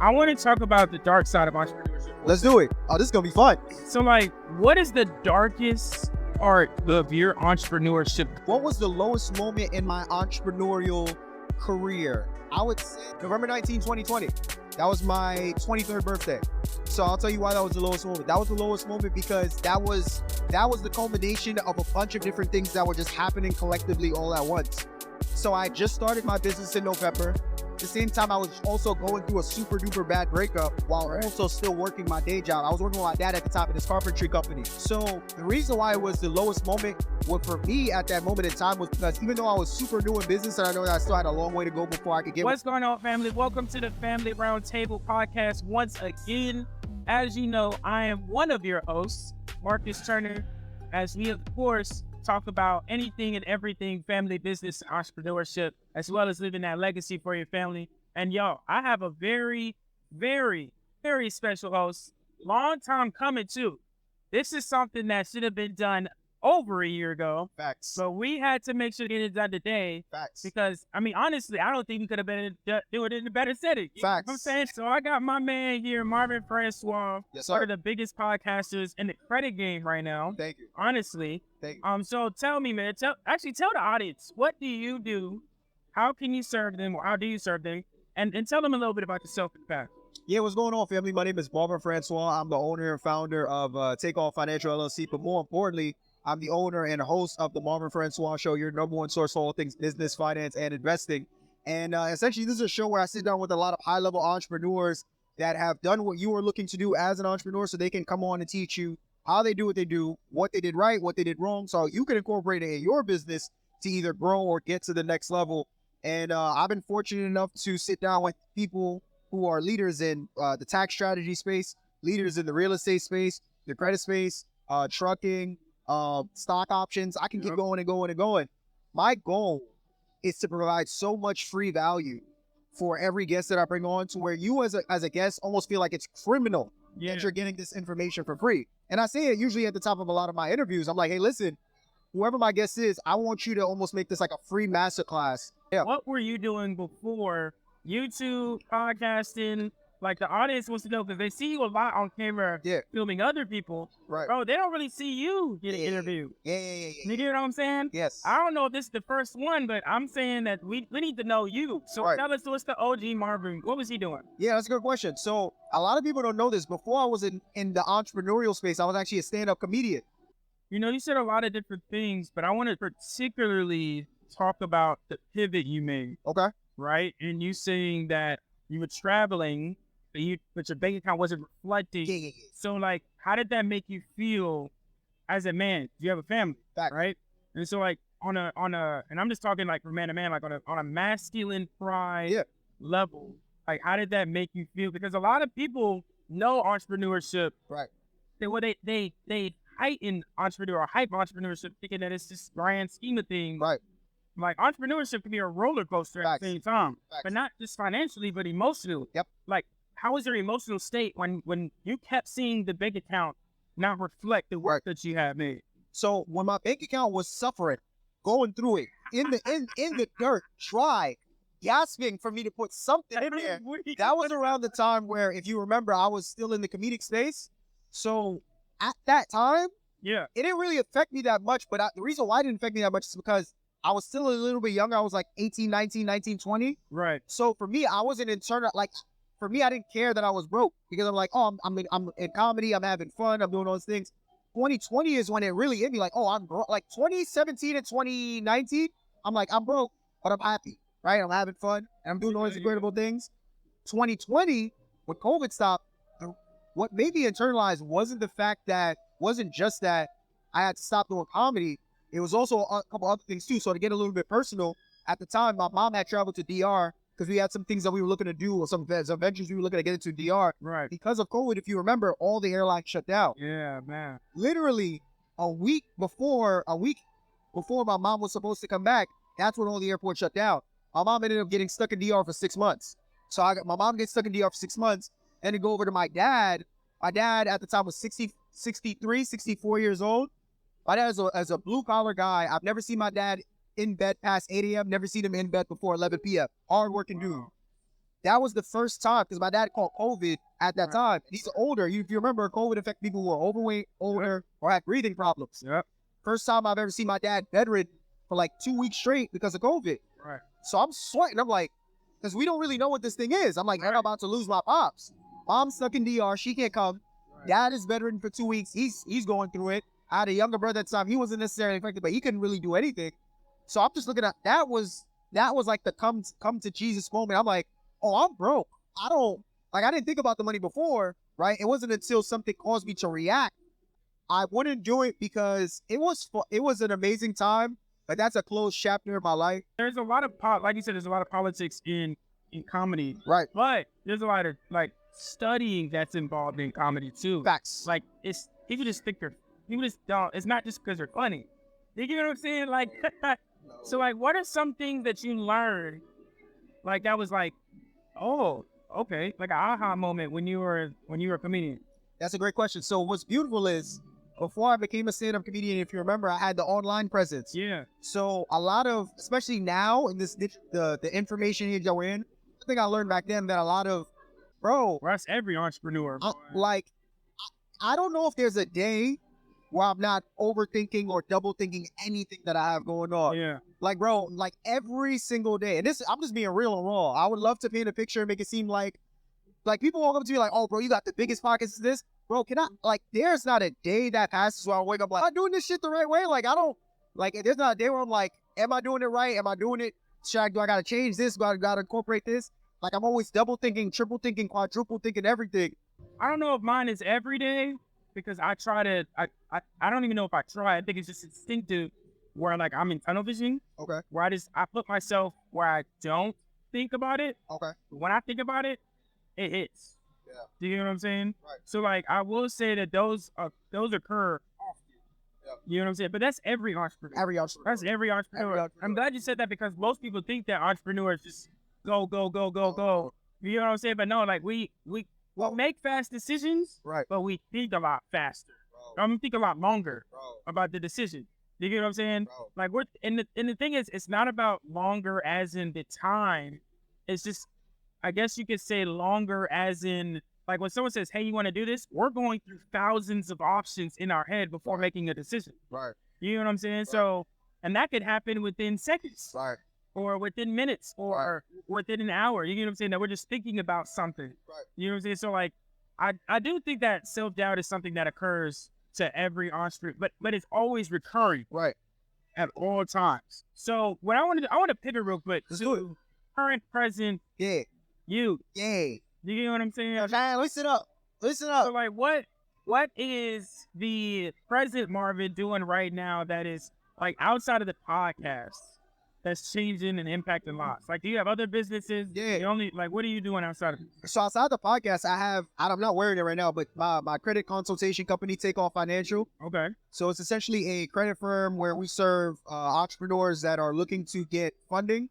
I want to talk about the dark side of entrepreneurship. Let's do it. Oh, this is going to be fun. So, like, what is the darkest part of your entrepreneurship? What was the lowest moment in my entrepreneurial career? I would say November 19, 2020. That was my 23rd birthday. So I'll tell you why that was the lowest moment. That was the lowest moment because that was the culmination of a bunch of different things that were just happening collectively all at once. So I just started my business in November. At the same time, I was also going through a super duper bad breakup while also still working my day job. I was working with my dad at the top of this carpentry company. So the reason why it was the lowest moment for me at that moment in time was because even though I was super new in business and I know that I still had a long way to go before I could get... What's going on, family? Welcome to the Family Roundtable podcast once again. As you know, I am one of your hosts, Marcus Turner, as we, of course, talk about anything and everything family, business, and entrepreneurship, as well as living that legacy for your family. And y'all, I have a very, very, very special host. Long time coming too. This is something that should have been done over a year ago. Facts. So we had to make sure to get it done today. Facts. Because, I mean, honestly, I don't think we could have been doing it in a better setting. Facts. You know what I'm saying? So I got my man here, Marvin Francois, Yes, sir. one of the biggest podcasters in the credit game right now. Thank you. Honestly. Thank you. So tell me, man, tell the audience, what do you do? How can you serve them, or how do you serve them? And tell them a little bit about yourself and back. Yeah, what's going on, family? My name is Marvin Francois. I'm the owner and founder of Takeoff Financial LLC, but more importantly, I'm the owner and host of the Marvin Francois Show, your number one source for all things business, finance, and investing. And essentially, this is a show where I sit down with a lot of high-level entrepreneurs that have done what you are looking to do as an entrepreneur, so they can come on and teach you how they do what they do, what they did right, what they did wrong, so you can incorporate it in your business to either grow or get to the next level. And I've been fortunate enough to sit down with people who are leaders in the tax strategy space, leaders in the real estate space, the credit space, trucking, stock options. I can keep going and going and going. My goal is to provide so much free value for every guest that I bring on, to where you as a guest almost feel like it's criminal that you're getting this information for free. And I say it usually at the top of a lot of my interviews. I'm like, hey, listen, whoever my guest is, I want you to almost make this like a free masterclass. Yeah. What were you doing before YouTube, podcasting? Like, the audience wants to know, because they see you a lot on camera filming other people. Right. Bro, they don't really see you getting interviewed. Yeah. You get what I'm saying? Yes. I don't know if this is the first one, but I'm saying that we need to know you. So tell us, what's the OG Marvin? What was he doing? Yeah, that's a good question. So a lot of people don't know this. Before I was in the entrepreneurial space, I was actually a stand-up comedian. You know, you said a lot of different things, but I want to particularly talk about the pivot you made. Okay. Right? And you saying that you were traveling, but your bank account wasn't reflecting. Yeah. So, like, how did that make you feel as a man? You have a family, right? And so, like, on a, and I'm just talking like from man to man, like on a masculine pride level, like, how did that make you feel? Because a lot of people know entrepreneurship, right? They heighten entrepreneur or hype entrepreneurship, thinking that it's this grand scheme of things, right? Like, entrepreneurship can be a roller coaster at the same time, but not just financially, but emotionally. Yep. Like, how was your emotional state when you kept seeing the bank account not reflect the work that you had made? So when my bank account was suffering, going through it in the dirt, dry, gasping for me to put something in there, that was around the time where, if you remember, I was still in the comedic space. So at that time, it didn't really affect me that much. But the reason why it didn't affect me that much is because I was still a little bit younger. I was like 18, 19, 19, 20. Right. So for me, I wasn't for me, I didn't care that I was broke, because I'm like, oh, I'm in comedy, I'm having fun, I'm doing all those things. 2020 is when it really hit me, like, oh, I'm broke. Like 2017 and 2019, I'm like, I'm broke, but I'm happy, right? I'm having fun, and I'm doing all these incredible things. 2020, when COVID stopped, what made me internalize wasn't just that I had to stop doing comedy. It was also a couple other things too. So to get a little bit personal, at the time, my mom had traveled to DR because we had some things that we were looking to do, or some ventures we were looking to get into DR. Right. Because of COVID, if you remember, all the airlines shut down. Yeah, man. Literally a week before my mom was supposed to come back, that's when all the airports shut down. My mom ended up getting stuck in DR for 6 months. So my mom gets stuck in DR for 6 months, and then go over to my dad. My dad at the time was 63, 64 years old. My dad as a blue-collar guy, I've never seen my dad in bed past 8 a.m., never seen him in bed before 11 p.m. Hard-working dude. that was the first time, because my dad caught COVID at that time. He's older. If you remember, COVID affected people who were overweight, older, or had breathing problems. Yep. First time I've ever seen my dad bedridden for like 2 weeks straight because of COVID. Right. So I'm sweating. I'm like, because we don't really know what this thing is. I'm like, I'm about to lose my pops. Mom's stuck in DR. She can't come. Right. Dad is bedridden for 2 weeks. He's going through it. I had a younger brother at the time. He wasn't necessarily affected, but he couldn't really do anything. So I'm just looking at that was like the come to Jesus moment. I'm like, oh, I'm broke. I didn't think about the money before, right? It wasn't until something caused me to react. I wouldn't do it because it was an amazing time, but that's a closed chapter in my life. There's a lot of like you said, there's a lot of politics in comedy, right? But there's a lot of like studying that's involved in comedy too. Facts. Like it's people just don't. It's not just because they're funny. You know what I'm saying? Like, so like, what are some things that you learned, like that was like, oh, okay, like an aha moment when you were a comedian? That's a great question. So what's beautiful is, before I became a stand-up comedian, if you remember, I had the online presence. Yeah. So a lot of, especially now in this the information age that we're in, I think I learned back then that a lot of, bro. That's every entrepreneur. I don't know if there's a day where I'm not overthinking or double thinking anything that I have going on. Yeah. Like, bro, like every single day. And I'm just being real and raw. I would love to paint a picture and make it seem like people walk up to me like, oh, bro, you got the biggest pockets of this. Bro, there's not a day that passes where I wake up like, am I doing this shit the right way? Like, there's not a day where I'm like, am I doing it right? Am I doing it? Do I got to change this? Do I got to incorporate this? Like, I'm always double thinking, triple thinking, quadruple thinking, everything. I don't know if mine is every day, because I try to, I don't even know if I try. I think it's just instinctive where like I'm in tunnel vision. Okay. Where I put myself where I don't think about it. Okay. When I think about it, it hits. Yeah. Do you know what I'm saying? Right. So like I will say that those occur often. Yep. You know what I'm saying? But that's every entrepreneur. That's every entrepreneur. I'm glad you said that, because most people think that entrepreneurs just go. You know what I'm saying? But no, like we make fast decisions, right? But we think a lot faster. Think a lot longer about the decision. You get what I'm saying? Bro. Like the thing is, it's not about longer as in the time. It's just, I guess you could say longer as in, like when someone says, hey, you want to do this? We're going through thousands of options in our head before making a decision. Right. You know what I'm saying? Right. So, and that could happen within seconds. Right. Or within minutes, or within an hour. You know what I'm saying? That we're just thinking about something. Right. You know what I'm saying? So like, I do think that self-doubt is something that occurs to every entrepreneur, but it's always recurring. Right. At all times. So what I want to pivot real quick to current, present. Yeah. You. Yeah. You know what I'm saying? Man, listen up. So like, what is the present Marvin doing right now that is like outside of the podcast that's changing and impacting lives? Like, do you have other businesses? Yeah. What are you doing outside of it? So outside the podcast, I'm not wearing it right now, but my credit consultation company, Takeoff Financial. Okay. So it's essentially a credit firm where we serve entrepreneurs that are looking to get funding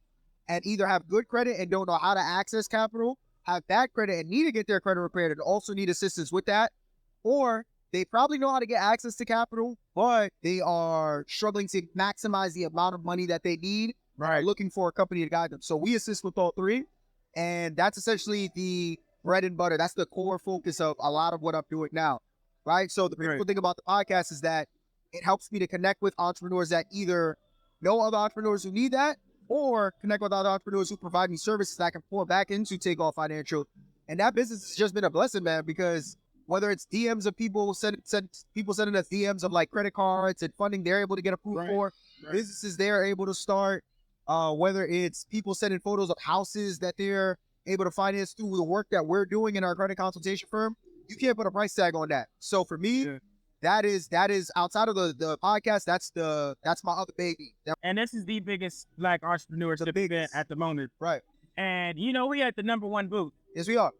and either have good credit and don't know how to access capital, have bad credit and need to get their credit repaired and also need assistance with that, or they probably know how to get access to capital, but they are struggling to maximize the amount of money that they need. Right. Looking for a company to guide them. So we assist with all three. And that's essentially the bread and butter. That's the core focus of a lot of what I'm doing now. Right. So the beautiful thing about the podcast is that it helps me to connect with entrepreneurs that either know other entrepreneurs who need that, or connect with other entrepreneurs who provide me services that I can pour back into Takeoff Financial. And that business has just been a blessing, man, because whether it's DMs of people sending us DMs of like credit cards and funding they're able to get approved for, businesses they're able to start, whether it's people sending photos of houses that they're able to finance through the work that we're doing in our credit consultation firm, you can't put a price tag on that. So for me, that is outside of the podcast, that's my other baby. And this is the biggest Black entrepreneurship event at the moment. Right. And we at the #1 booth. Yes, we are.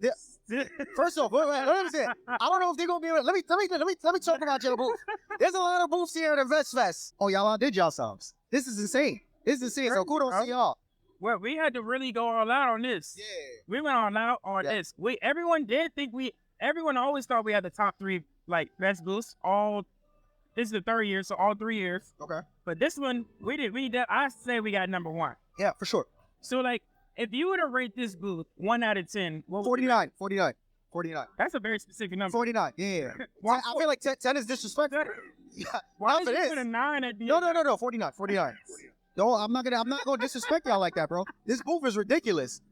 First off, wait, let me say, I don't know if they're gonna be able to, let me talk about your booth. There's a lot of booths here at InvestFest. Oh, y'all outdid yourselves. This is insane. So kudos to y'all. Well, we had to really go all out on this. Yeah. We went all out on this. Everyone always thought we had the top 3 like best booths. This is the 3rd year, so all 3 years. Okay. But this one, I say we got #1. Yeah, for sure. So like, If you were to rate this booth 1 out of 10, what would 49, 49, 49. That's a very specific number. 49, yeah. Why- I feel like 10 is disrespectful. Yeah, Why well, did it you is. put a 9 at the No, end? no, no, no, 49, 49. No, I'm not gonna disrespect y'all like that, bro. This booth is ridiculous.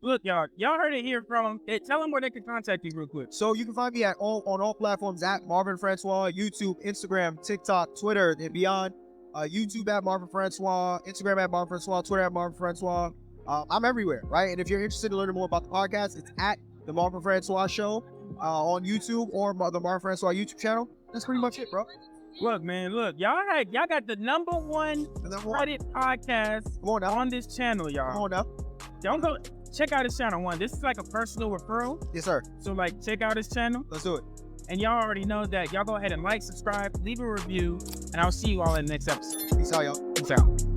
Look, y'all heard it here from him. Hey, tell them where they can contact you real quick. So you can find me on all platforms at Marvin Francois, YouTube, Instagram, TikTok, Twitter, and beyond. YouTube at Marvin Francois, Instagram at Marvin Francois, Twitter at Marvin Francois. I'm everywhere, right? And if you're interested in learning more about the podcast, it's at the Marvin Francois Show on YouTube or the Marvin Francois YouTube channel. That's pretty much it, bro. Look, man, look, y'all got the number one credit podcast Come on now. on this channel, y'all. Come on now. Don't go check out his channel. One, this is like a personal referral. Yes, sir. So like check out his channel. Let's do it. And y'all already know that. Y'all go ahead and like, subscribe, leave a review, and I'll see you all in the next episode. Peace out, y'all. Peace out.